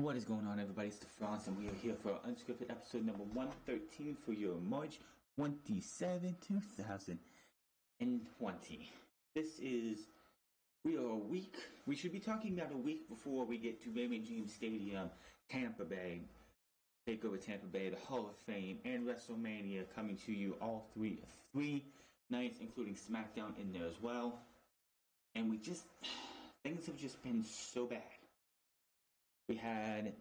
What is going on, everybody? It's the France, and we are here for Unscripted episode number 113 for your March 27, 2020. We are a week, we should be talking about a week before we get to Raymond James Stadium, Tampa Bay, TakeOver Tampa Bay, the Hall of Fame, and Wrestlemania coming to you all three nights, including SmackDown in there as well. And things have just been so bad. We've had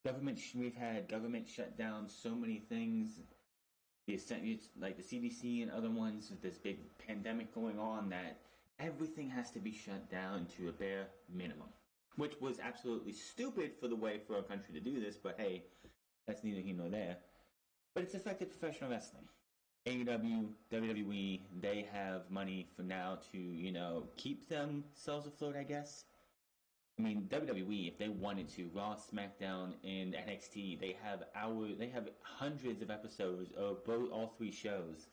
government shut down so many things, like the CDC and other ones, with this big pandemic going on, that everything has to be shut down to a bare minimum, which was absolutely stupid for our country to do this, but hey, that's neither here nor there. But it's affected professional wrestling. AEW, WWE, they have money for now to, keep themselves afloat, I guess. I mean, WWE, if they wanted to, Raw, SmackDown, and NXT, they have hundreds of episodes of all three shows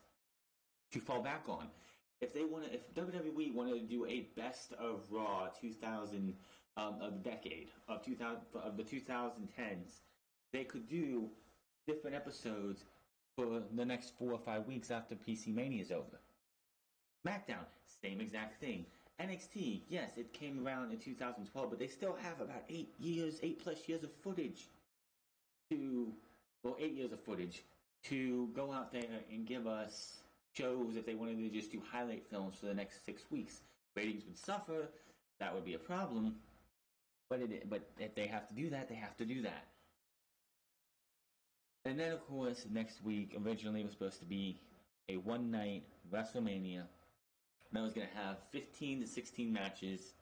to fall back on. If WWE wanted to do a best of Raw 2000 of the decade of the 2010s, they could do different episodes for the next 4 or 5 weeks after PCMANIA is over. SmackDown, same exact thing. NXT, yes, it came around in 2012, but they still have about 8 plus years of footage 8 years of footage to go out there and give us shows. If they wanted to just do highlight films for the next 6 weeks, ratings would suffer. That would be a problem. But if they have to do that, they have to do that. And then, of course, next week, originally was supposed to be a one-night Wrestlemania that was going to have 15 to 16 matches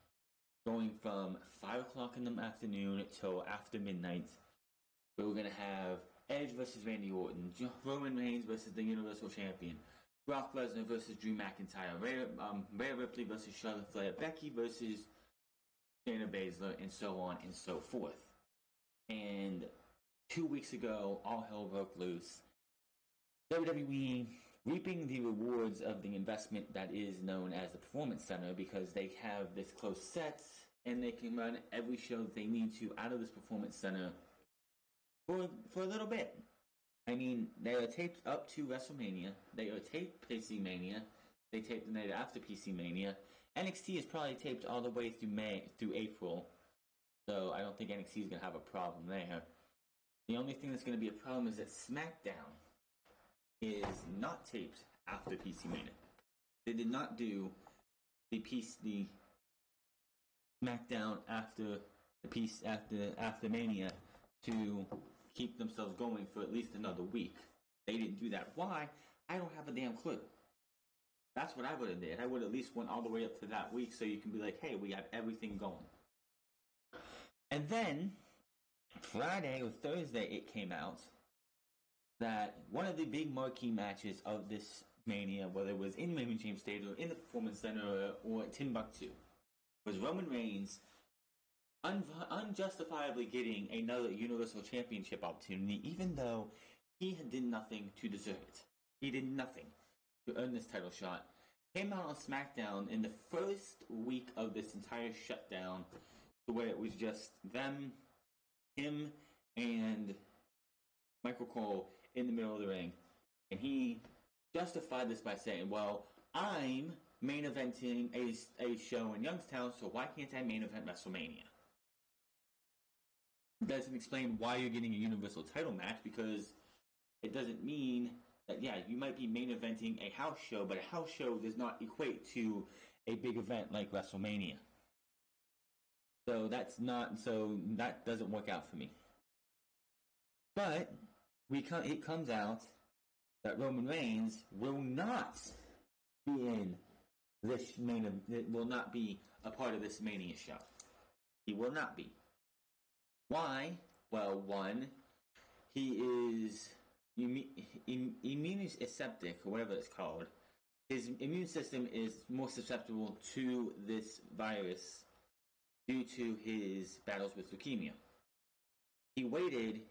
going from 5 o'clock in the afternoon till after midnight. We were going to have Edge versus Randy Orton, Roman Reigns versus the Universal Champion, Brock Lesnar versus Drew McIntyre, Rhea Ripley versus Charlotte Flair, Becky versus Shayna Baszler, and so on and so forth. And 2 weeks ago, all hell broke loose. WWE reaping the rewards of the investment that is known as the Performance Center, because they have this close set and they can run every show that they need to out of this Performance Center for a little bit. I mean, they are taped up to WrestleMania, they are taped PCMANIA, they taped the night after PCMANIA. NXT is probably taped all the way through April, so I don't think NXT is going to have a problem there. The only thing that's going to be a problem is that SmackDown is not taped after PCMANIA. They did not do the SmackDown after Mania to keep themselves going for at least another week. They didn't do that. Why? I don't have a damn clue. That's what I would have did. I would at least went all the way up to that week, so you can be like, hey, we got everything going. And then Friday or Thursday, it came out that one of the big marquee matches of this Mania, whether it was in Raymond James Stadium or in the Performance Center or Timbuktu, was Roman Reigns unjustifiably getting another Universal Championship opportunity, even though he did nothing to deserve it. He did nothing to earn this title shot. Came out on SmackDown in the first week of this entire shutdown, to where it was just him, and Michael Cole in the middle of the ring. And he justified this by saying, well, I'm main eventing a show in Youngstown, so why can't I main event WrestleMania? Doesn't explain why you're getting a Universal title match, because it doesn't mean that, yeah, you might be main eventing a house show, but a house show does not equate to a big event like WrestleMania. So that doesn't work out for me. But it comes out that Roman Reigns will not be in this will not be a part of this Mania show. He will not be. Why? Well, one, he is immunoseptic, or whatever it's called. His immune system is more susceptible to this virus due to his battles with leukemia. He waited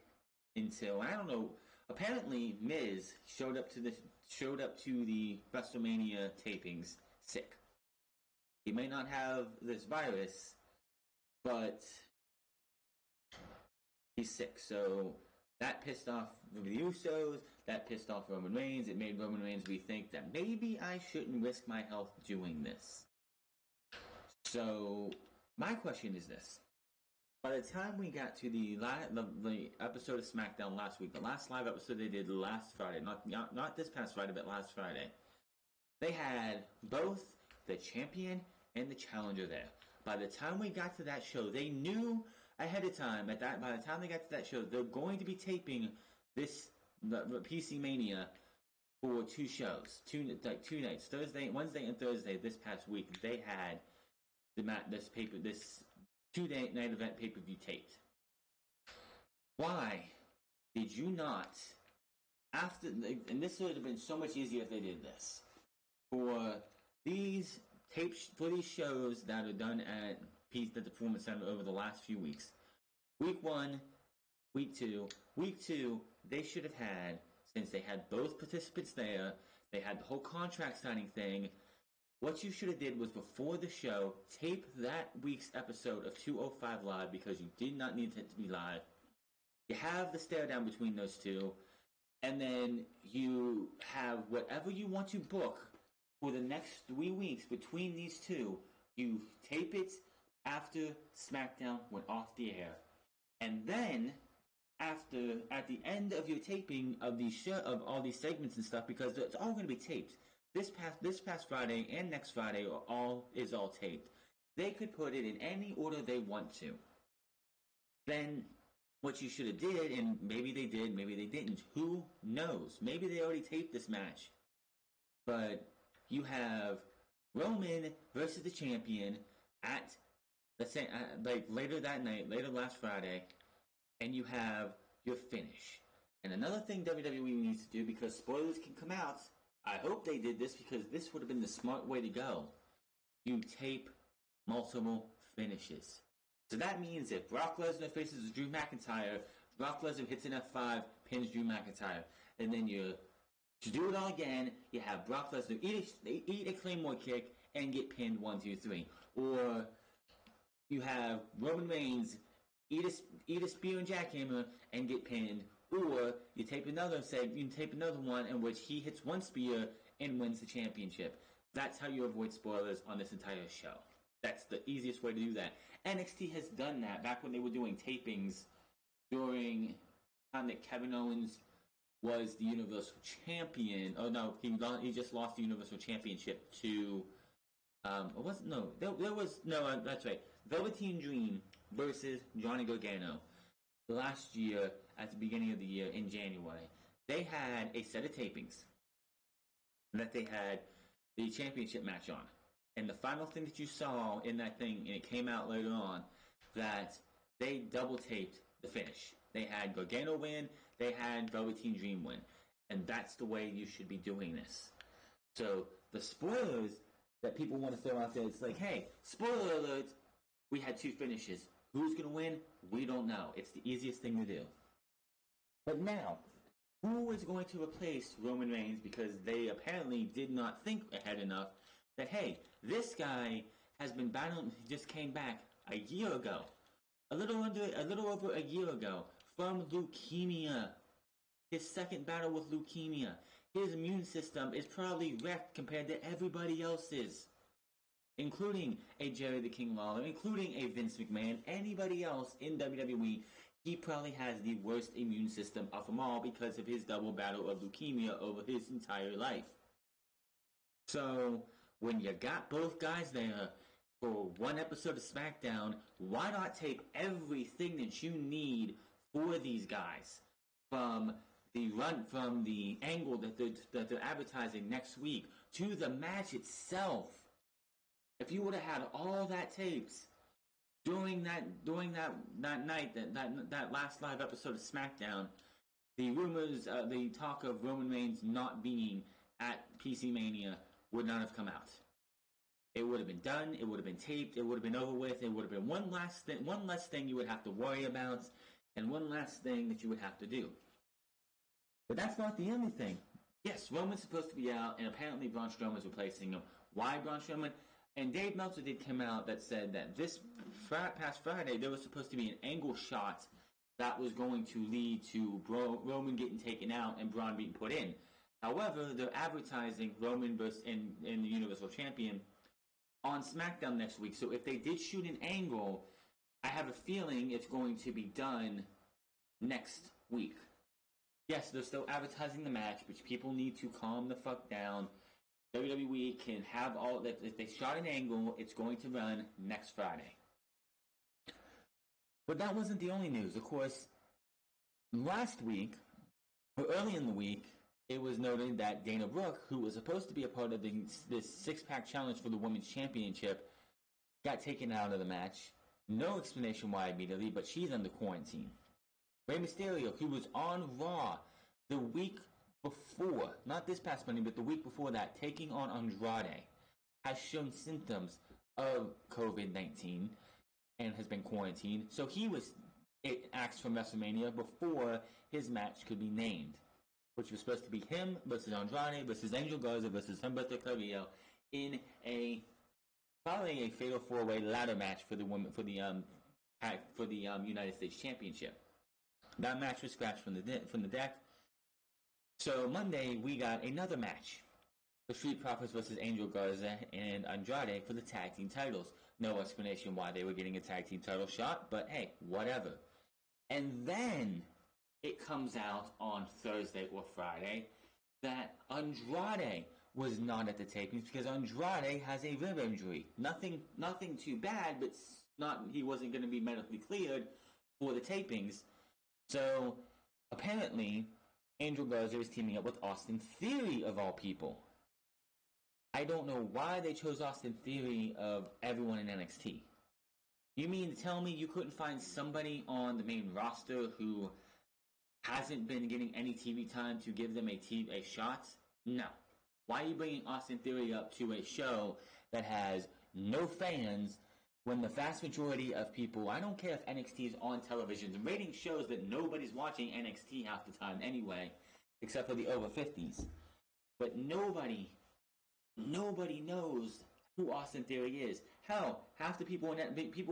until, I don't know, apparently Miz showed up to the WrestleMania tapings sick. He may not have this virus, but He's sick, so that pissed off the Usos. That pissed off Roman Reigns. It made Roman Reigns rethink that maybe I shouldn't risk my health doing this. So my question is this: by the time we got to the episode of SmackDown last week, the last live episode they did last Friday, not this past Friday, but last Friday, they had both the champion and the challenger there. By the time we got to that show, they knew ahead of time by the time they got to that show, they're going to be taping the PCMANIA for two shows, two nights, Wednesday and Thursday. This past week, they had this 2-night event pay-per-view taped. Why did you not, and this would have been so much easier if they did this, for these shows that are done at the Performance Center over the last few weeks. Week 1, Week 2, they should have had, since they had both participants there, they had the whole contract signing thing. What you should have did was before the show, tape that week's episode of 205 Live because you did not need it to be live. You have the stare down between those two, and then you have whatever you want to book for the next 3 weeks between these two. You tape it after SmackDown went off the air, and then at the end of your taping of of all these segments and stuff, because it's all going to be taped. This past Friday and next Friday is all taped. They could put it in any order they want to. Then what you should have did, and maybe they did, maybe they didn't. Who knows? Maybe they already taped this match. But you have Roman versus the champion at the same, later that night, later last Friday, and you have your finish. And another thing WWE needs to do, because spoilers can come out. I hope they did this because this would have been the smart way to go. You tape multiple finishes. So that means if Brock Lesnar faces Drew McIntyre, Brock Lesnar hits an F5, pins Drew McIntyre. And then to do it all again, you have Brock Lesnar eat a Claymore kick and get pinned 1, 2, 3. Or you have Roman Reigns eat a spear and jackhammer and get pinned. Or you tape another one in which he hits one spear and wins the championship. That's how you avoid spoilers on this entire show. That's the easiest way to do that. NXT has done that back when they were doing tapings during the time that Kevin Owens was the Universal Champion. Oh no, he just lost the Universal Championship to that's right. Velveteen Dream versus Johnny Gargano. Last year, at the beginning of the year in January, they had a set of tapings that they had the championship match on. And the final thing that you saw in that thing, and it came out later on, that they double taped the finish. They had Gargano win, they had Velveteen Dream win. And that's the way you should be doing this. So the spoilers that people want to throw out there, it's like, hey, spoiler alert, we had 2 finishes. Who's going to win? We don't know. It's the easiest thing to do. But now, who is going to replace Roman Reigns? Because they apparently did not think ahead enough that, hey, this guy has been battling, just came back a year ago. A little over a year ago from leukemia. His second battle with leukemia. His immune system is probably wrecked compared to everybody else's. Including a Jerry the King Lawler, including a Vince McMahon, anybody else in WWE, he probably has the worst immune system of them all because of his double battle of leukemia over his entire life. So, when you got both guys there for one episode of SmackDown, why not take everything that you need for these guys? From the angle that they're advertising next week, to the match itself. If you would have had all that tapes during that night, that last live episode of SmackDown, the rumors, the talk of Roman Reigns not being at PCMANIA would not have come out. It would have been done. It would have been taped. It would have been over with. It would have been one less thing you would have to worry about, and one last thing that you would have to do. But that's not the only thing. Yes, Roman's supposed to be out, and apparently Braun Strowman's replacing him. Why Braun Strowman? And Dave Meltzer did come out that said that this past Friday there was supposed to be an angle shot that was going to lead to Roman getting taken out and Braun being put in. However, they're advertising Roman versus in the Universal Champion on SmackDown next week. So if they did shoot an angle, I have a feeling it's going to be done next week. Yes, they're still advertising the match, but people need to calm the fuck down. WWE can have all that. If they shot an angle, it's going to run next Friday. But that wasn't the only news. Of course, last week, or early in the week, it was noted that Dana Brooke, who was supposed to be a part of this six-pack challenge for the Women's Championship, got taken out of the match. No explanation why immediately, but she's under quarantine. Rey Mysterio, who was on Raw the week before, not this past Monday, but the week before that, taking on Andrade, has shown symptoms of COVID-19 and has been quarantined. So he was axed from Wrestlemania before his match could be named, which was supposed to be him versus Andrade versus Angel Garza versus Humberto Carrillo in probably a fatal four-way ladder match for the United States Championship. That match was scratched from the deck. So Monday we got another match: the Street Profits versus Angel Garza and Andrade for the tag team titles. No explanation why they were getting a tag team title shot, but hey, whatever. And then it comes out on Thursday or Friday that Andrade was not at the tapings because Andrade has a rib injury. Nothing too bad, but he wasn't going to be medically cleared for the tapings. So apparently, Angel Garza is teaming up with Austin Theory of all people. I don't know why they chose Austin Theory of everyone in NXT. You mean to tell me you couldn't find somebody on the main roster who hasn't been getting any TV time to give them a shot? No. Why are you bringing Austin Theory up to a show that has no fans when the vast majority of people, I don't care if NXT is on television, the rating shows that nobody's watching NXT half the time anyway, except for the over 50s. But nobody knows who Austin Theory is. Hell, half the people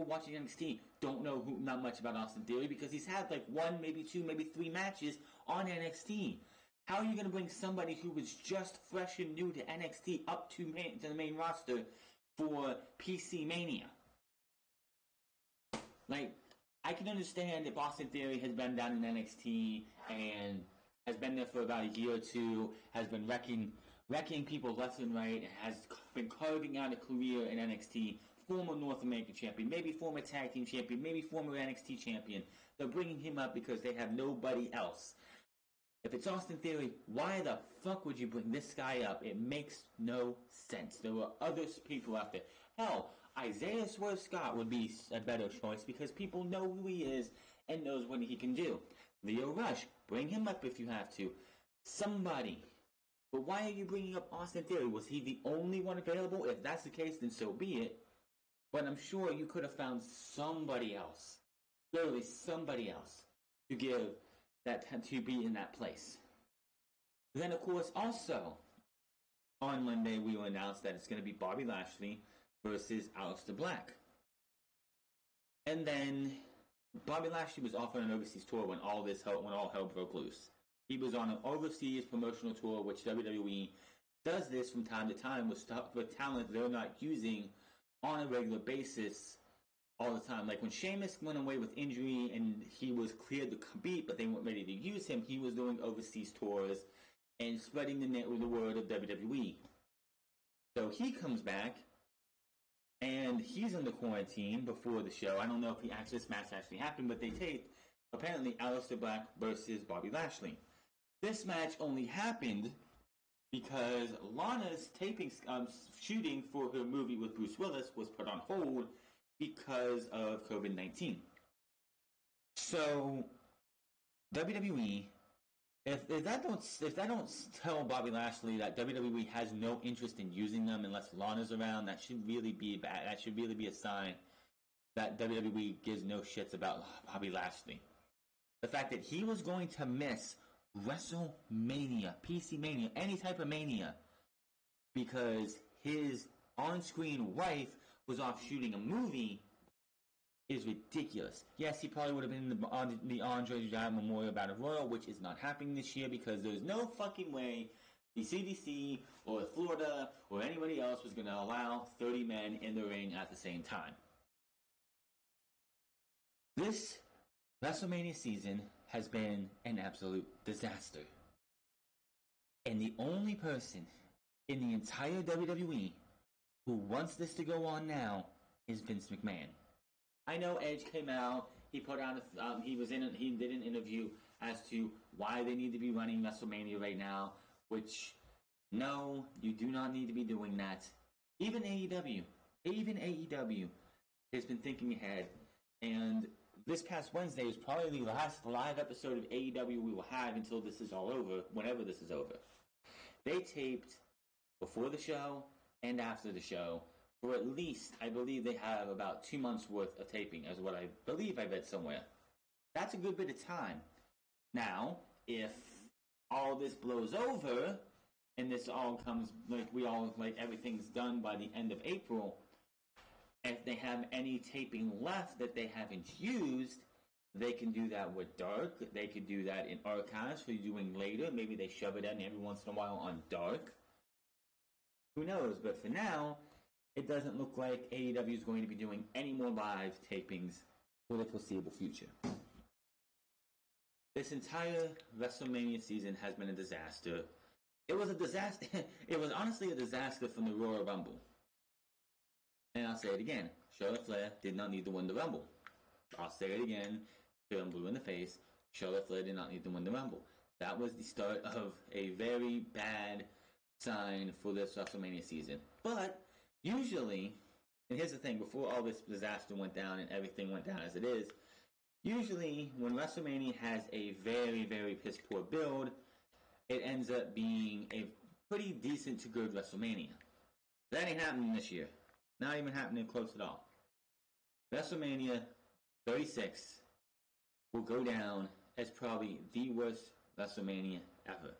watching NXT don't know not much about Austin Theory because he's had like one, maybe two, maybe three matches on NXT. How are you going to bring somebody who was just fresh and new to NXT up to the main roster for PCMANIA? Like, I can understand if Austin Theory has been down in NXT and has been there for about a year or two, has been wrecking people left and right, and has been carving out a career in NXT, former North American champion, maybe former tag team champion, maybe former NXT champion. They're bringing him up because they have nobody else. If it's Austin Theory, why the fuck would you bring this guy up? It makes no sense. There were other people out there. Hell, Isaiah Swerve Scott would be a better choice because people know who he is and knows what he can do. Leo Rush, bring him up if you have to. Somebody. But why are you bringing up Austin Theory? Was he the only one available? If that's the case, then so be it. But I'm sure you could have found somebody else. Literally somebody else to give that to be in that place. Then, of course, also on Monday we will announce that it's going to be Bobby Lashley versus Aleister Black. And then Bobby Lashley was off on an overseas tour when all hell broke loose. He was on an overseas promotional tour, which WWE does this from time to time with talent they're not using on a regular basis all the time. Like when Sheamus went away with injury and he was cleared to compete, but they weren't ready to use him, he was doing overseas tours and spreading the word of WWE. So he comes back, and he's under quarantine before the show. I don't know if this match actually happened, but they taped, apparently, Aleister Black versus Bobby Lashley. This match only happened because Lana's shooting for her movie with Bruce Willis was put on hold because of COVID-19. So WWE, if that don't tell Bobby Lashley that WWE has no interest in using them unless Lana's around, that should really be bad. That should really be a sign that WWE gives no shits about Bobby Lashley. The fact that he was going to miss WrestleMania, PCMANIA, any type of mania, because his on-screen wife was off shooting a movie is ridiculous. Yes, he probably would have been in the Andre the Giant Memorial Battle Royal, which is not happening this year because there's no fucking way the CDC or Florida or anybody else was going to allow 30 men in the ring at the same time. This WrestleMania season has been an absolute disaster. And the only person in the entire WWE who wants this to go on now is Vince McMahon. I know Edge came out. He put out he did an interview as to why they need to be running WrestleMania right now. Which, no, you do not need to be doing that. Even AEW has been thinking ahead. And this past Wednesday is probably the last live episode of AEW we will have until this is all over. Whenever this is over, they taped before the show and after the show. For at least, I believe they have about 2 months worth of taping, as what I believe I read somewhere. That's a good bit of time. Now, if all this blows over, and this all comes, everything's done by the end of April, if they have any taping left that they haven't used, they can do that with Dark. They could do that in archives for doing later. Maybe they shove it in every once in a while on Dark. Who knows? But for now, it doesn't look like AEW is going to be doing any more live tapings for the foreseeable future. This entire WrestleMania season has been a disaster. It was a disaster. It was honestly a disaster from the Royal Rumble. And I'll say it again. Charlotte Flair did not need to win the Rumble. I'll say it again. Feeling blue in the face. Charlotte Flair did not need to win the Rumble. That was the start of a very bad sign for this WrestleMania season. But usually, and here's the thing, before all this disaster went down and everything went down as it is, usually when WrestleMania has a very, very piss poor build, it ends up being a pretty decent to good WrestleMania. That ain't happening this year. Not even happening close at all. WrestleMania 36 will go down as probably the worst WrestleMania ever.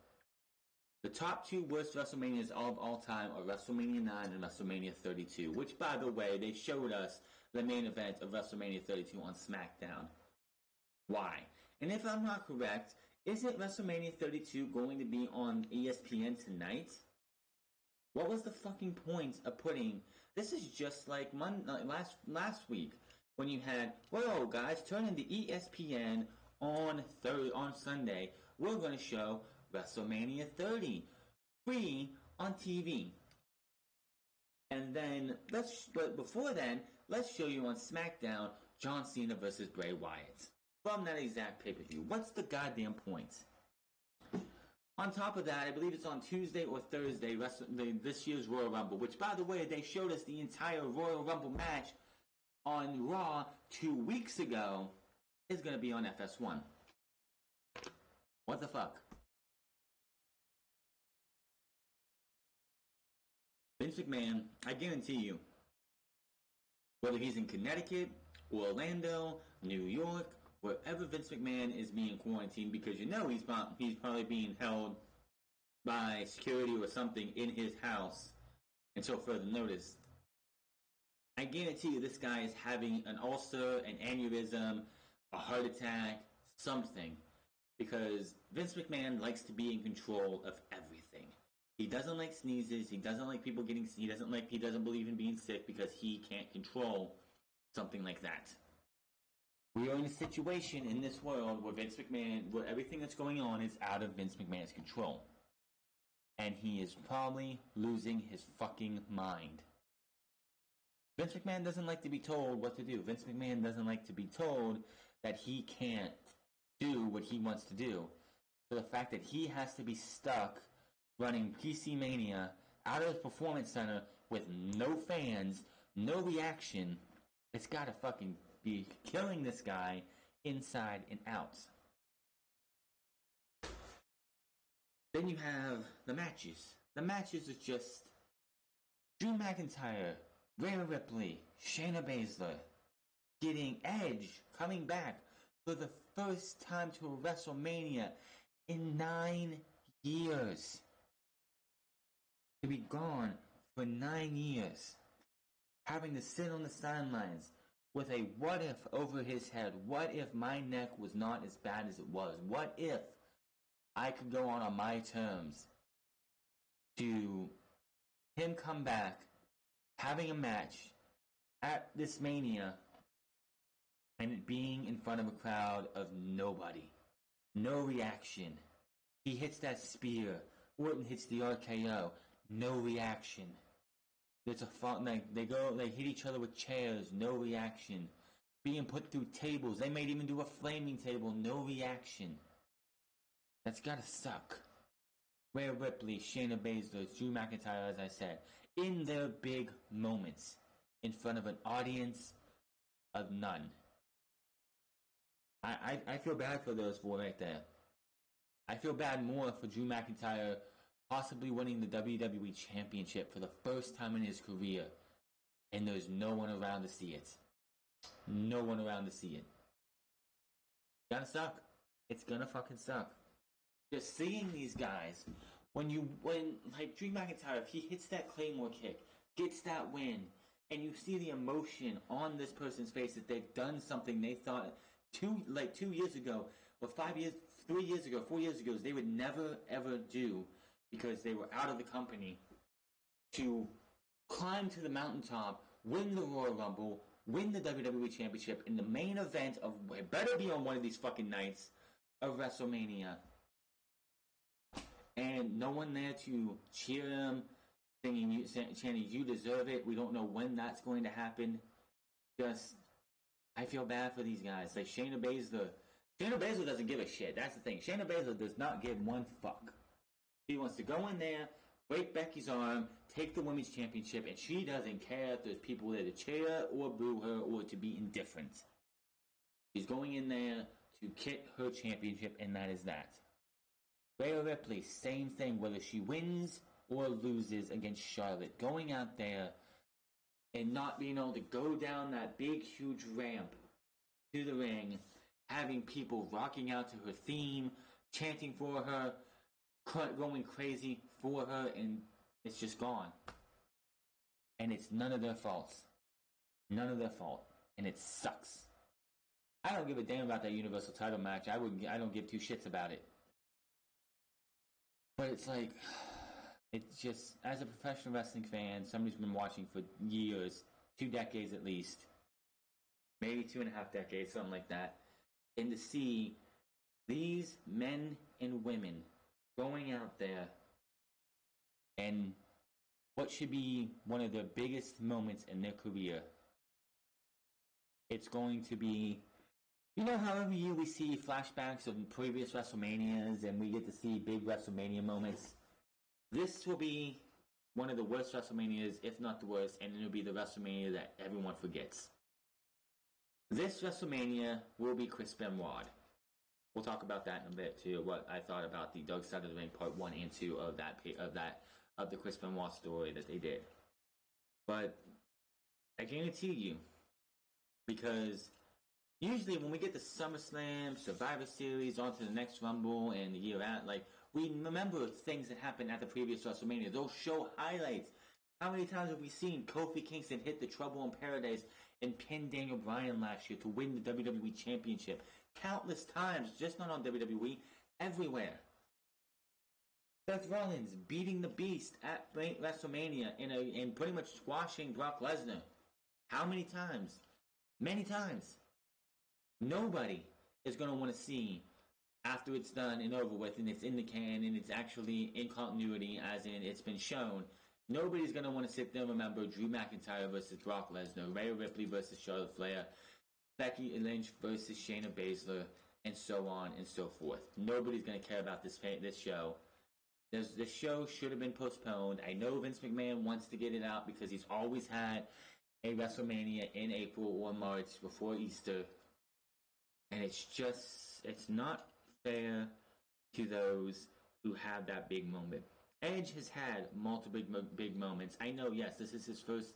The top two worst WrestleManias of all time are WrestleMania 9 and WrestleMania 32, which, by the way, they showed us the main event of WrestleMania 32 on SmackDown. Why? And if I'm not correct, isn't WrestleMania 32 going to be on ESPN tonight? What was the fucking point of putting... This is just like last week when you had, well, guys, turn into ESPN on Sunday. We're going to show WrestleMania 30 free on TV. And then, but before then, let's show you on SmackDown John Cena versus Bray Wyatt from that exact pay-per-view. What's the goddamn point? On top of that, I believe it's on Tuesday or Thursday, this year's Royal Rumble, which, by the way, they showed us the entire Royal Rumble match on Raw 2 weeks ago, is going to be on FS1. What the fuck? Vince McMahon, I guarantee you, whether he's in Connecticut, Orlando, New York, wherever Vince McMahon is being quarantined, because you know he's probably being held by security or something in his house until further notice. I guarantee you this guy is having an ulcer, an aneurysm, a heart attack, something. Because Vince McMahon likes to be in control of everything. He doesn't like sneezes, he doesn't like people getting, he doesn't believe in being sick because he can't control something like that. We are in a situation in this world where Vince McMahon, where everything that's going on is out of Vince McMahon's control. And he is probably losing his fucking mind. Vince McMahon doesn't like to be told what to do. Vince McMahon doesn't like to be told that he can't do what he wants to do. So the fact that he has to be stuck running PCMANIA out of his performance center with no fans, no reaction, it's gotta fucking be killing this guy inside and out. Then you have the matches. The matches are just Drew McIntyre, Rhea Ripley, Shayna Baszler getting Edge coming back for the first time to a WrestleMania in 9 years. To be gone for 9 years. Having to sit on the sidelines, with a what if over his head. What if my neck was not as bad as it was? What if I could go on my terms? To him come back, having a match at this Mania, and it being in front of a crowd of nobody. No reaction. He hits that spear. Orton hits the RKO. No reaction. There's a fun, they hit each other with chairs. No reaction. Being put through tables. They might even do a flaming table. No reaction. That's gotta suck. Rhea Ripley, Shayna Baszler, Drew McIntyre, as I said, in their big moments, in front of an audience of none. I feel bad for those four right there. I feel bad more for Drew McIntyre possibly winning the WWE Championship for the first time in his career, and there's no one around to see it. No one around to see it. It's gonna suck. It's gonna fucking suck. Just seeing these guys, when like Drew McIntyre, if he hits that Claymore kick, gets that win, and you see the emotion on this person's face that they've done something they thought 2 years ago, or 5 years, 3 years ago, 4 years ago, they would never ever do because they were out of the company, to climb to the mountaintop, win the Royal Rumble, win the WWE Championship in the main event of, it better be on one of these fucking nights of WrestleMania. And no one there to cheer him, chanting, "You deserve it." We don't know when that's going to happen. Just, I feel bad for these guys. Like Shayna Baszler. Shayna Baszler doesn't give a shit. That's the thing. Shayna Baszler does not give one fuck. She wants to go in there, break Becky's arm, take the women's championship, and she doesn't care if there's people there to cheer or boo her or to be indifferent. She's going in there to get her championship, and that is that. Rhea Ripley, same thing, whether she wins or loses against Charlotte. Going out there and not being able to go down that big, huge ramp to the ring, having people rocking out to her theme, chanting for her, going crazy for her, and it's just gone. And it's none of their fault. None of their fault. And it sucks. I don't give a damn about that Universal title match. I don't give two shits about it. But it's like, it's just, as a professional wrestling fan, somebody who's been watching for years, 2 decades at least, maybe 2.5 decades, something like that, and to see these men and women going out there and what should be one of their biggest moments in their career. It's going to be, you know how every year we see flashbacks of previous WrestleManias and we get to see big WrestleMania moments? This will be one of the worst WrestleManias, if not the worst, and it'll be the WrestleMania that everyone forgets. This WrestleMania will be Chris Benoit. We'll talk about that in a bit too. What I thought about the Dark Side of the Ring Part 1 and 2 of the Chris Benoit story that they did. But I guarantee you, because usually when we get the SummerSlam, Survivor Series, on to the next Rumble, and the year out, like, we remember things that happened at the previous WrestleMania. They'll show highlights. How many times have we seen Kofi Kingston hit the Trouble in Paradise and pin Daniel Bryan last year to win the WWE Championship? Countless times, just not on WWE, everywhere. Seth Rollins beating the Beast at WrestleMania and pretty much squashing Brock Lesnar. How many times? Many times. Nobody is going to want to see, after it's done and over with and it's in the can and it's actually in continuity, as in it's been shown, nobody's going to want to sit there and remember Drew McIntyre versus Brock Lesnar, Rhea Ripley versus Charlotte Flair, Becky Lynch versus Shayna Baszler, and so on and so forth. Nobody's going to care about this show. This show should have been postponed. I know Vince McMahon wants to get it out because he's always had a WrestleMania in April or March before Easter. And it's not fair to those who have that big moment. Edge has had multiple big moments. I know, yes, this is his first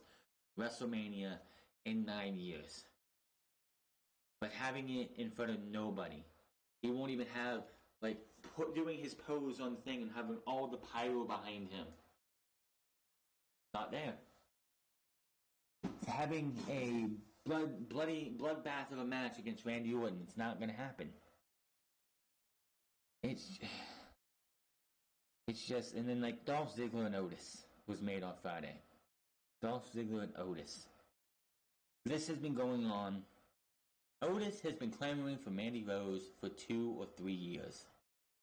WrestleMania in 9 years. But having it in front of nobody, he won't even have, like, doing his pose on the thing and having all the pyro behind him. Not there. Having a bloodbath of a match against Randy Orton. It's not going to happen. It's just, and then like Dolph Ziggler and Otis was made on Friday. Dolph Ziggler and Otis. This has been going on. Otis has been clamoring for Mandy Rose for 2 or 3 years.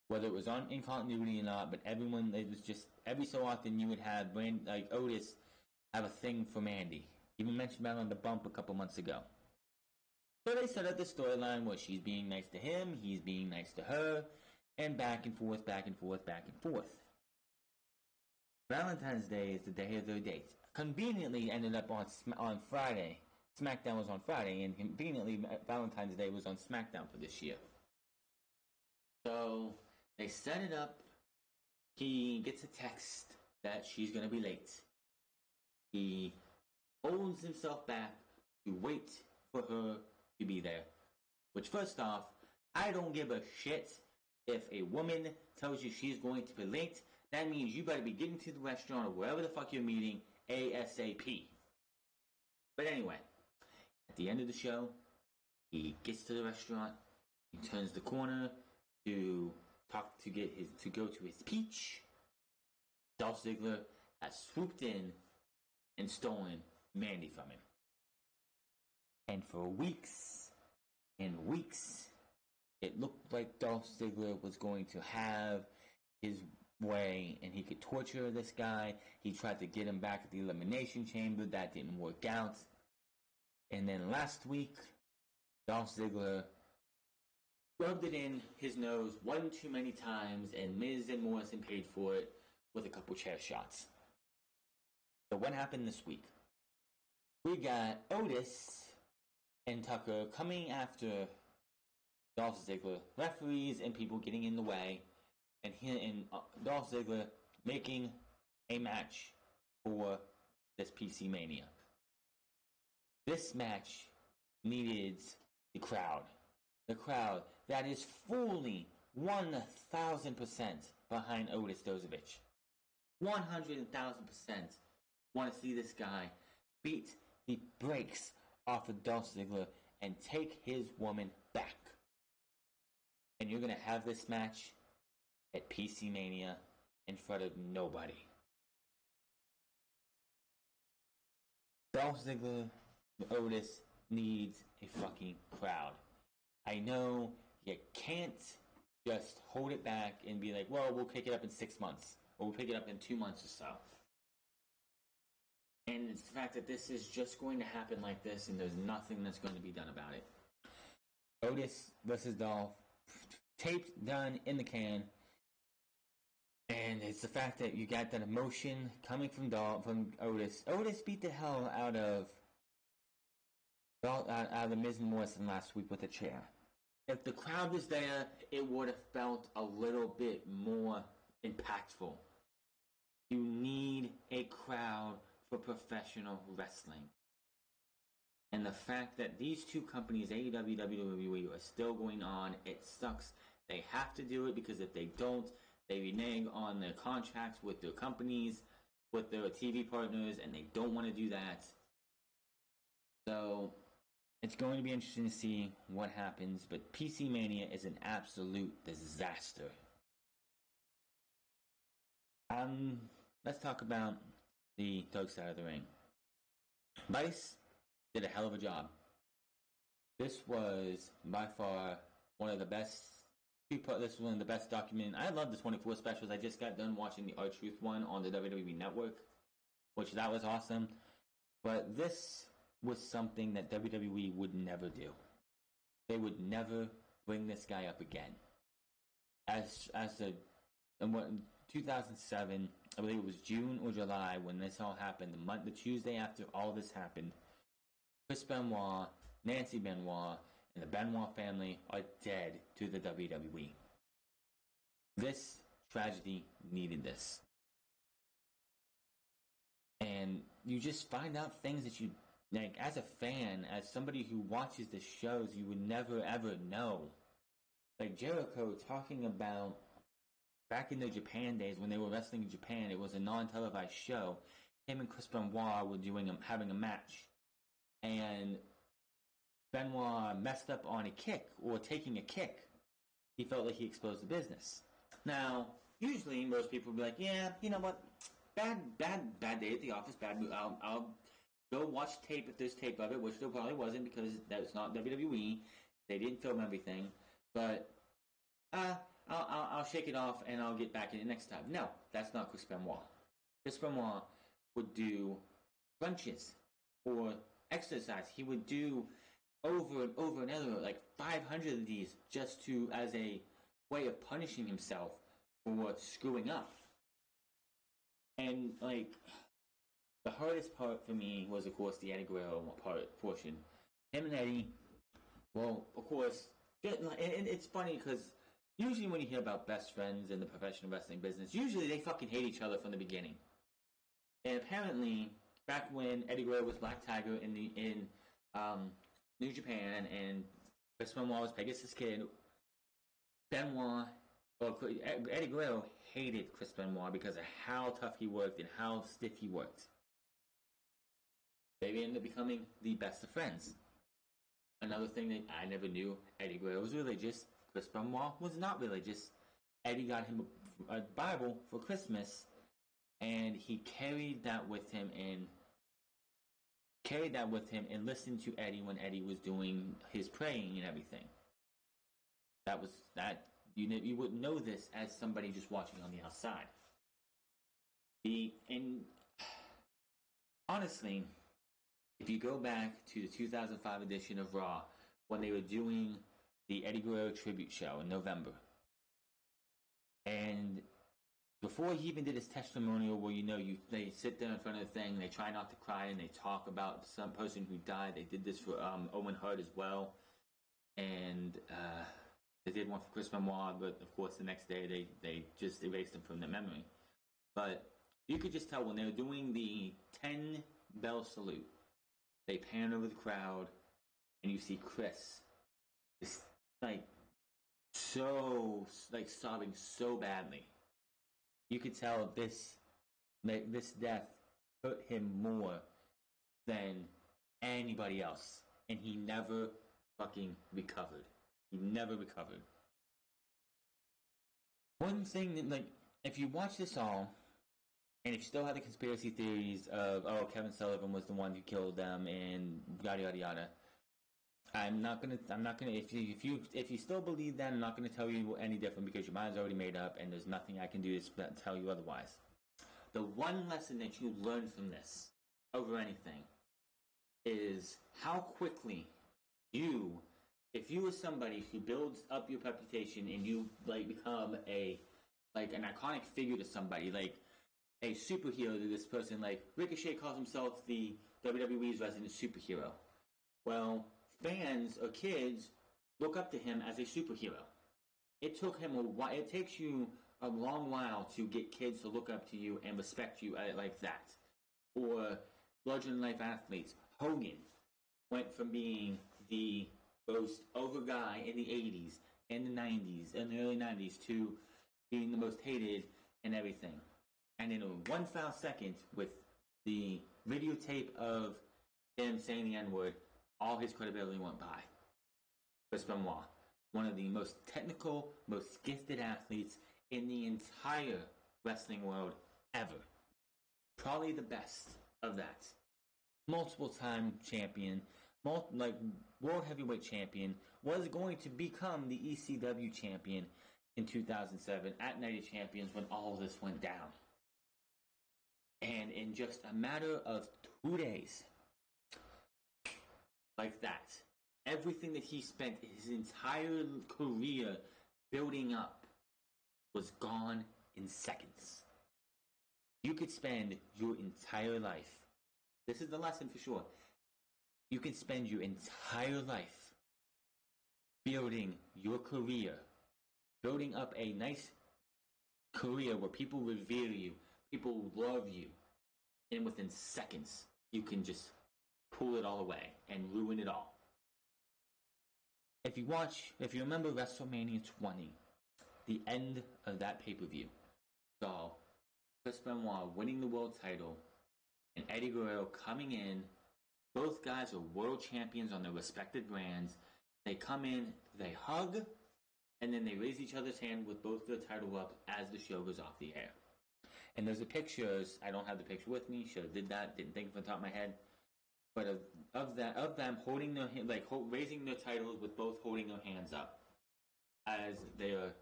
Whether it was in continuity or not, but everyone, it was just, every so often you would have Otis have a thing for Mandy. Even mentioned about on the bump a couple months ago. So they set up the storyline where she's being nice to him, he's being nice to her, and back and forth, back and forth, back and forth. Valentine's Day is the day of their date. Conveniently ended up on Friday. SmackDown was on Friday, and conveniently Valentine's Day was on SmackDown for this year. So they set it up. He gets a text that she's going to be late. He holds himself back to wait for her to be there. Which, first off, I don't give a shit if a woman tells you she's going to be late. That means you better be getting to the restaurant or wherever the fuck you're meeting ASAP. But anyway, at the end of the show, he gets to the restaurant. He turns the corner to go to his peach. Dolph Ziggler has swooped in and stolen Mandy from him. And for weeks and weeks, it looked like Dolph Ziggler was going to have his way and he could torture this guy. He tried to get him back at the Elimination Chamber. That didn't work out. And then last week, Dolph Ziggler rubbed it in his nose one too many times, and Miz and Morrison paid for it with a couple chair shots. So what happened this week? We got Otis and Tucker coming after Dolph Ziggler, referees and people getting in the way, and Dolph Ziggler making a match for this PCMANIA. This match needed the crowd. The crowd that is fully 1,000% behind Otis Dozovich. 100,000% want to see this guy beat the brakes off of Dolph Ziggler and take his woman back. And you're going to have this match at PCMANIA in front of nobody. Dolph Ziggler, Otis needs a fucking crowd. I know you can't just hold it back and be like, well, we'll pick it up in 6 months. Or we'll pick it up in 2 months or so. And it's the fact that this is just going to happen like this and there's nothing that's going to be done about it. Otis versus Dolph. Taped, done, in the can. And it's the fact that you got that emotion coming from Otis. Otis beat the hell out of the Miz and Morrison last week with a chair. If the crowd was there, it would have felt a little bit more impactful. You need a crowd for professional wrestling. And the fact that these two companies, AEW, WWE, are still going on, it sucks. They have to do it because if they don't, they renege on their contracts with their companies, with their TV partners, and they don't want to do that. So it's going to be interesting to see what happens, but PCMANIA is an absolute disaster. Let's talk about the dark side of the ring. Vice did a hell of a job. This was by far one of the best. This was one of the best documented. I love the 24 specials. I just got done watching the R-Truth one on the WWE Network, which that was awesome. But this was something that WWE would never do. They would never bring this guy up again. In 2007, I believe it was June or July when this all happened. The Tuesday after all this happened, Chris Benoit, Nancy Benoit, and the Benoit family are dead to the WWE. This tragedy needed this. And you just find out things that you, like, as a fan, as somebody who watches the shows, you would never ever know. Like Jericho talking about back in the Japan days when they were wrestling in Japan, it was a non-televised show. Him and Chris Benoit were having a match. And Benoit messed up on a kick or taking a kick, he felt like he exposed the business. Now, usually most people would be like, yeah, you know what, bad day at the office, bad move. I'll go watch tape if there's tape of it, which there probably wasn't because that's not WWE. They didn't film everything, but I'll shake it off and I'll get back in it next time. No, that's not Chris Benoit. Chris Benoit would do crunches or exercise. He would do over and over and over, like 500 of these, just to as a way of punishing himself for screwing up. And like the hardest part for me was, of course, the Eddie Guerrero portion. Him and Eddie, well, of course, and it's funny because usually when you hear about best friends in the professional wrestling business, usually they fucking hate each other from the beginning. And apparently, back when Eddie Guerrero was Black Tiger in New Japan and Chris Benoit was Pegasus Kid, Eddie Guerrero hated Chris Benoit because of how tough he worked and how stiff he worked. They ended up becoming the best of friends. Another thing that I never knew, Eddie Guerrero was religious. Chris Benoit was not religious. Eddie got him a Bible for Christmas, and he carried that with him and listened to Eddie when Eddie was doing his praying and everything. You wouldn't know this as somebody just watching on the outside. Honestly, if you go back to the 2005 edition of Raw, when they were doing the Eddie Guerrero tribute show in November, and before he even did his testimonial, where they sit there in front of the thing, they try not to cry, and they talk about some person who died. They did this for Owen Hart as well, and they did one for Chris Benoit, but of course the next day they just erased him from their memory. But you could just tell when they were doing the 10 bell salute, they pan over the crowd, and you see Chris, just sobbing so badly. You could tell this death hurt him more than anybody else, and he never fucking recovered. He never recovered. One thing that, if you watch this all, and if you still have the conspiracy theories of, Kevin Sullivan was the one who killed them and yada yada yada, I'm not gonna. If you still believe that, I'm not gonna tell you any different because your mind's already made up, and there's nothing I can do to tell you otherwise. The one lesson that you learn from this, over anything, is how quickly if you are somebody who builds up your reputation and you become an iconic figure to somebody, like a superhero to this person, like Ricochet calls himself the WWE's resident superhero. Well, fans or kids look up to him as a superhero. It took him a while. It takes you a long while to get kids to look up to you and respect you like that. Or larger than life athletes. Hogan went from being the most over guy in the 80s and the 90s and the early 90s to being the most hated and everything. And in one foul second, with the videotape of him saying the N-word, all his credibility went by. Chris Benoit, one of the most technical, most gifted athletes in the entire wrestling world ever. Probably the best of that. Multiple time champion, world heavyweight champion, was going to become the ECW champion in 2007 at Night of Champions when all this went down. And in just a matter of 2 days, like that, everything that he spent his entire career building up was gone in seconds. You could spend your entire life, this is the lesson for sure, you can spend your entire life building your career, building up a nice career where people revere you, people love you, and within seconds you can just pull it all away and ruin it all. If you remember WrestleMania 20, the end of that pay-per-view saw Chris Benoit winning the world title and Eddie Guerrero coming in Both guys are world champions on their respective brands. They come in, they hug, and then they raise each other's hand with both their title up as the show goes off the air. And there's a picture. I don't have the picture with me. Should have did that. Didn't think of it off the top of my head. But of them holding their raising their titles with both holding their hands up as they are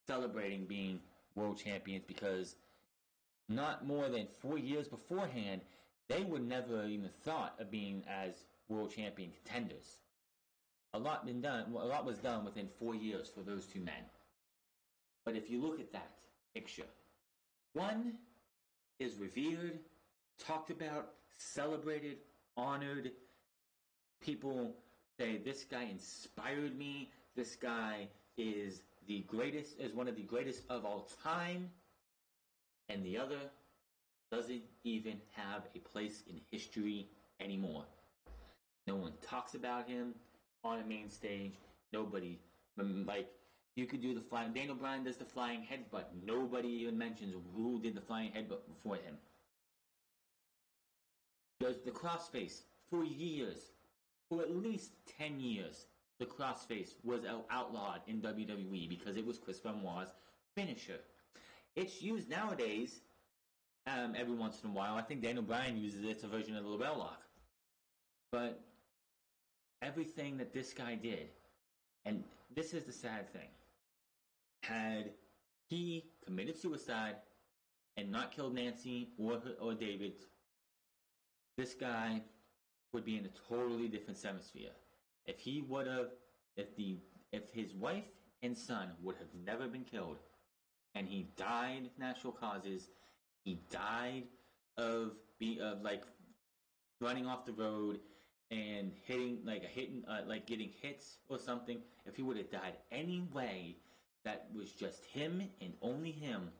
celebrating being world champions, because not more than 4 years beforehand, they would never even thought of being as world champion contenders. A lot was done within 4 years for those two men. But if you look at that picture, one is revered, talked about, celebrated, honored. People say, this guy inspired me. This guy is one of the greatest of all time. And the other doesn't even have a place in history anymore. No one talks about him on a main stage. Nobody, you could do the flying. Daniel Bryan does the flying headbutt. Nobody even mentions who did the flying headbutt before him. Does the crossface for years, for at least 10 years, the crossface was outlawed in WWE because it was Chris Benoit's finisher. It's used nowadays every once in a while. I think Daniel Bryan uses it. It's a version of the label lock. But everything that this guy did, and this is the sad thing, had he committed suicide and not killed Nancy or David, this guy would be in a totally different hemisphere. If he would have, if his wife and son would have never been killed, and he died of natural causes, he died of running off the road and getting hits or something. If he would have died anyway, that was just him and only him.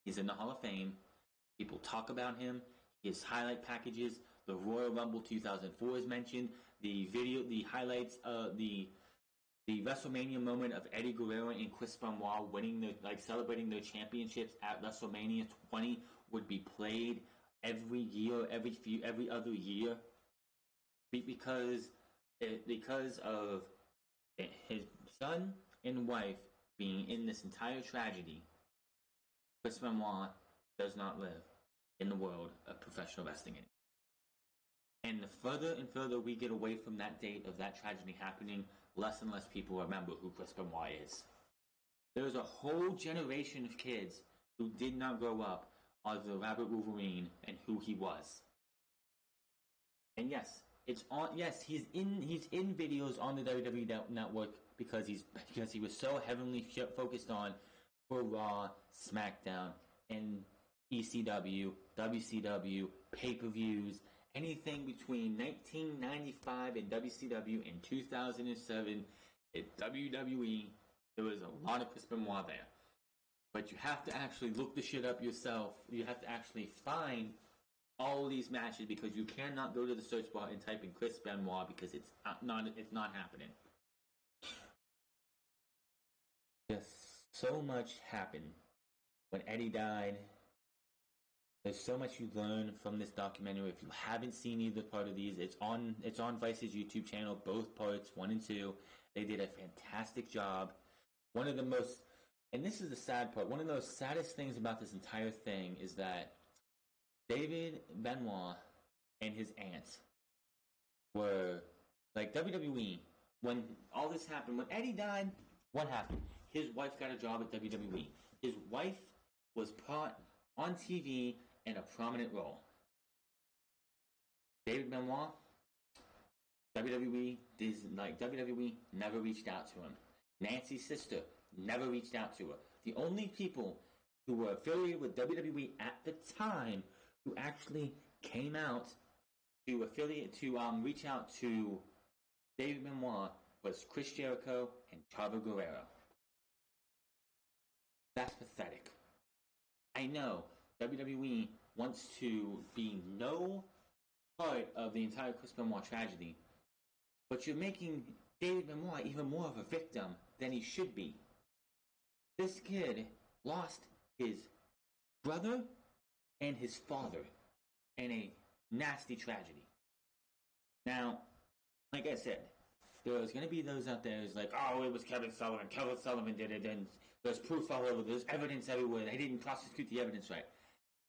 He's in the Hall of Fame. People talk about him. His highlight packages, the Royal Rumble 2004 is mentioned. The highlights of the WrestleMania moment of Eddie Guerrero and Chris Benoit winning celebrating their championships at WrestleMania 20 would be played every year, every other year, because of his son and wife being in this entire tragedy. Chris Benoit does not live in the world of professional wrestling anymore. And the further and further we get away from that date of that tragedy happening, less and less people remember who Chris Benoit is. There's a whole generation of kids who did not grow up as the Rabbit Wolverine and who he was. And yes, it's on. Yes, he's in videos on the WWE Network because he was so heavily focused on for Raw, SmackDown, and ECW, WCW, pay-per-views, anything between 1995 and WCW and 2007 at WWE. There was a lot of Chris Benoit there. But you have to actually look the shit up yourself. You have to actually find all of these matches, because you cannot go to the search bar and type in Chris Benoit because it's not happening. Just so much happened when Eddie died. There's so much you learn from this documentary. If you haven't seen either part of these, it's on Vice's YouTube channel, both parts, 1 and 2. They did a fantastic job. One of the most, and this is the sad part, one of the saddest things about this entire thing is that David Benoit and his aunt were like WWE. When all this happened, when Eddie died, what happened? His wife got a job at WWE. His wife was put on TV in a prominent role. David Benoit, WWE never reached out to him. Nancy's sister never reached out to her. The only people who were affiliated with WWE at the time who actually came out to reach out to David Benoit was Chris Jericho and Chavo Guerrero. That's pathetic. I know WWE wants to be no part of the entire Chris Benoit tragedy, but you're making David Benoit even more of a victim than he should be. This kid lost his brother and his father in a nasty tragedy. Now, like I said, there's going to be those out there who's like, oh, it was Kevin Sullivan. Kevin Sullivan did it, and there's proof all over. There's evidence everywhere. They didn't prosecute the evidence right.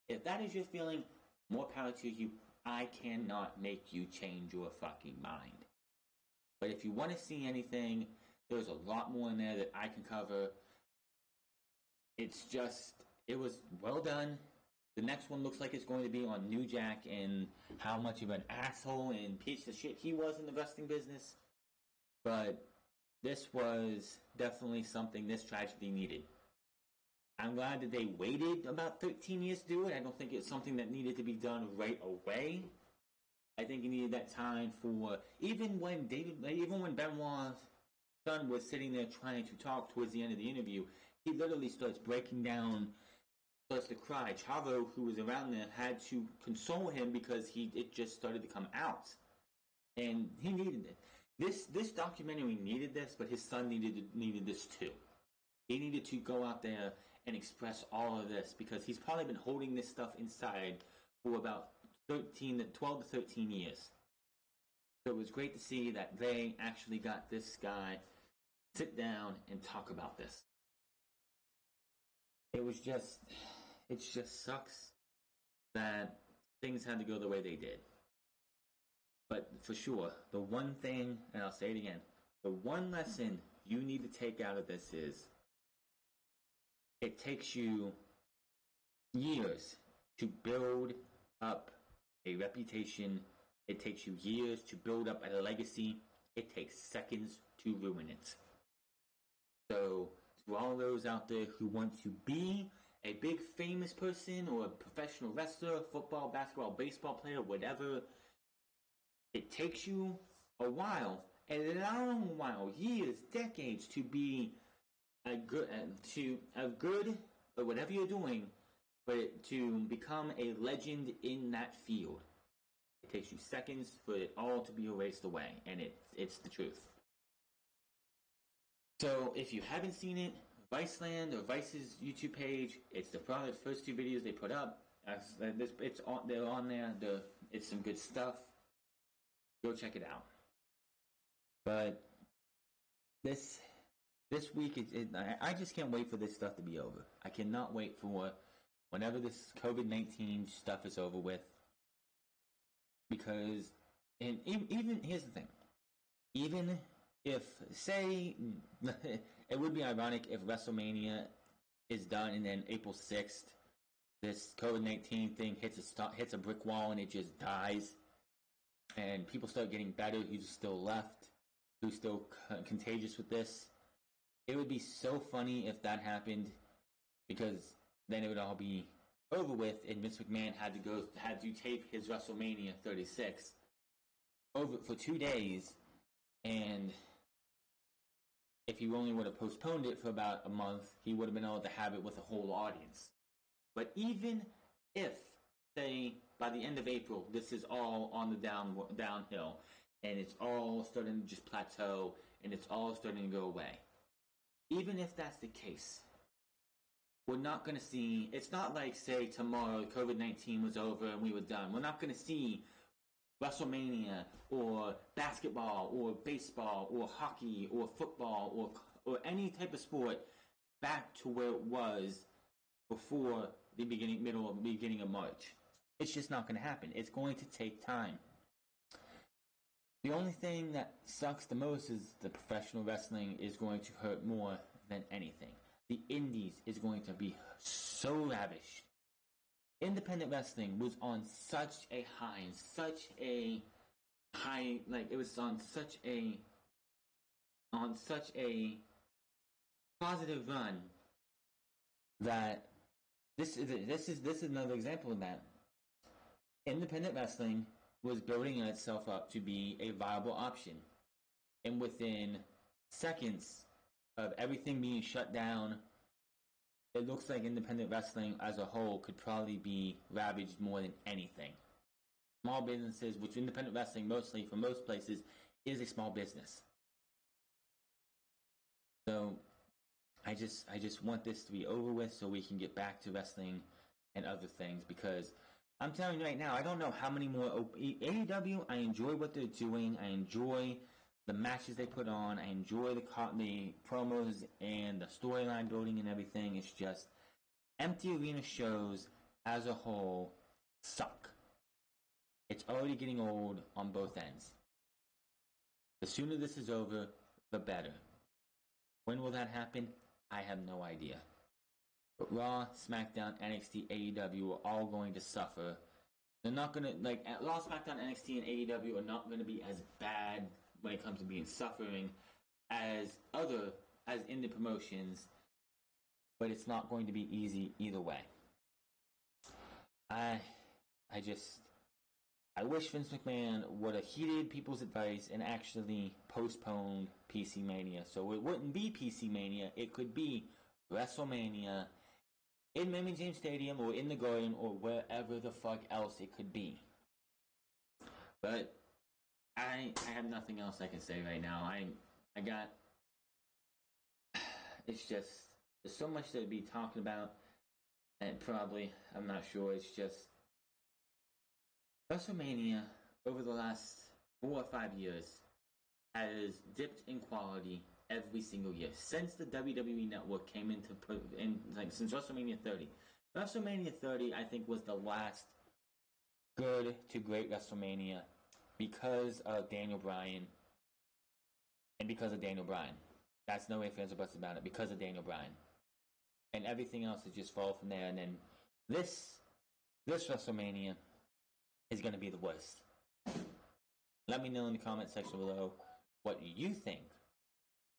If that is your feeling, more power to you. I cannot make you change your fucking mind. But if you want to see anything, there's a lot more in there that I can cover. It's just, it was well done. The next one looks like it's going to be on New Jack and how much of an asshole and piece of shit he was in the wrestling business. But this was definitely something this tragedy needed. I'm glad that they waited about 13 years to do it. I don't think it's something that needed to be done right away. I think you needed that time for, even when Benoit's son was sitting there trying to talk towards the end of the interview, he literally starts breaking down, starts to cry. Chavo, who was around there, had to console him because it just started to come out. And he needed it. This documentary needed this, but his son needed this too. He needed to go out there and express all of this because he's probably been holding this stuff inside for about 12 to 13 years. So it was great to see that they actually got this guy sit down and talk about this. It just sucks that things had to go the way they did. But for sure, the one thing, and I'll say it again, the one lesson you need to take out of this is it takes you years to build up a reputation. It takes you years to build up a legacy. It takes seconds to ruin it. So, to all those out there who want to be a big famous person or a professional wrestler, football, basketball, baseball player, whatever, it takes you a while, a long while, years, decades, to be a good, or whatever you're doing, but to become a legend in that field. It takes you seconds for it all to be erased away, and it's the truth. So if you haven't seen it, Viceland or Vice's YouTube page, it's probably the first two videos they put up. They're on there. It's some good stuff. Go check it out. But this week, I just can't wait for this stuff to be over. I cannot wait for whenever this COVID-19 stuff is over with. Because, and even here's the thing, even if, say, it would be ironic if Wrestlemania is done and then April 6th, this COVID-19 thing hits a brick wall and it just dies, and people start getting better who's still left, who's still contagious with this. It would be so funny if that happened, because then it would all be over with, and Vince McMahon had to tape his WrestleMania 36 over for 2 days, and if he only would have postponed it for about a month, he would have been able to have it with a whole audience. But even if, say, by the end of April, this is all on the downhill, and it's all starting to just plateau, and it's all starting to go away, even if that's the case, we're not going to see, it's not like, say, tomorrow COVID-19 was over and we were done. We're not going to see WrestleMania or basketball or baseball or hockey or football or any type of sport back to where it was before the beginning of March. It's just not going to happen. It's going to take time. The only thing that sucks the most is the professional wrestling is going to hurt more than anything. The indies is going to be so ravished. Independent wrestling was on such a high, like it was on such a positive run that this is another example of that. Independent wrestling was building itself up to be a viable option, and within seconds of everything being shut down, it looks like independent wrestling as a whole could probably be ravaged more than anything. Small businesses, which independent wrestling mostly for most places is a small business. So I just want this to be over with so we can get back to wrestling and other things, because I'm telling you right now, I don't know how many more AEW. I enjoy what they're doing. I enjoy the matches they put on. I enjoy the promos and the storyline building and everything. It's just empty arena shows as a whole suck. It's already getting old on both ends. The sooner this is over, the better. When will that happen? I have no idea. But Raw, SmackDown, NXT, AEW are all going to suffer. They're not going to, like, Raw, SmackDown, NXT, and AEW are not going to be as bad when it comes to being suffering as indie promotions, but it's not going to be easy either way. I wish Vince McMahon would have heeded people's advice and actually postponed PCMANIA. So it wouldn't be PCMANIA, it could be Wrestlemania in Raymond James Stadium or in the Garden or wherever the fuck else it could be. But I have nothing else I can say right now. It's just, there's so much to be talking about, and probably, I'm not sure, it's just WrestleMania over the last 4 or 5 years has dipped in quality every single year since the WWE Network came into since WrestleMania 30. WrestleMania 30, I think, was the last good to great WrestleMania because of Daniel Bryan and because of Daniel Bryan. That's no way fans or buts about it, because of Daniel Bryan. And everything else has just fall from there. And then this WrestleMania is going to be the worst. Let me know in the comment section below what you think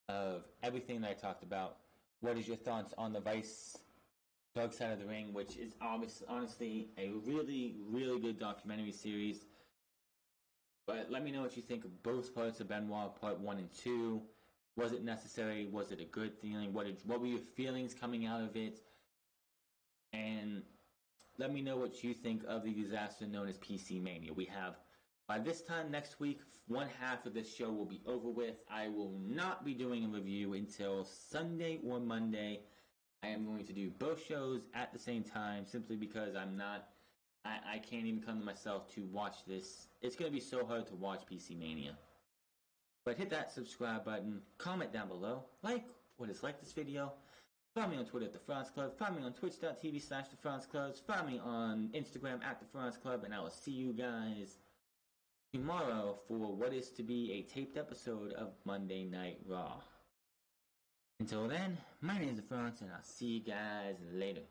of everything that I talked about. What is your thoughts on the Vice Dark Side of the Ring, which is honestly a really, really good documentary series. But let me know what you think of both parts of Benoit, part 1 and 2. Was it necessary? Was it a good feeling? What were your feelings coming out of it? And let me know what you think of the disaster known as PCMANIA. We have, by this time next week, one half of this show will be over with. I will not be doing a review until Sunday or Monday. I am going to do both shows at the same time, simply because I can't even come to myself to watch this. It's going to be so hard to watch PCMANIA. But hit that subscribe button, comment down below, like what is like this video. Find me on Twitter at The France Club. Find me on twitch.tv/The France Club. Find me on Instagram at The France Club. And I will see you guys tomorrow for what is to be a taped episode of Monday Night Raw. Until then, my name is The France, and I'll see you guys later.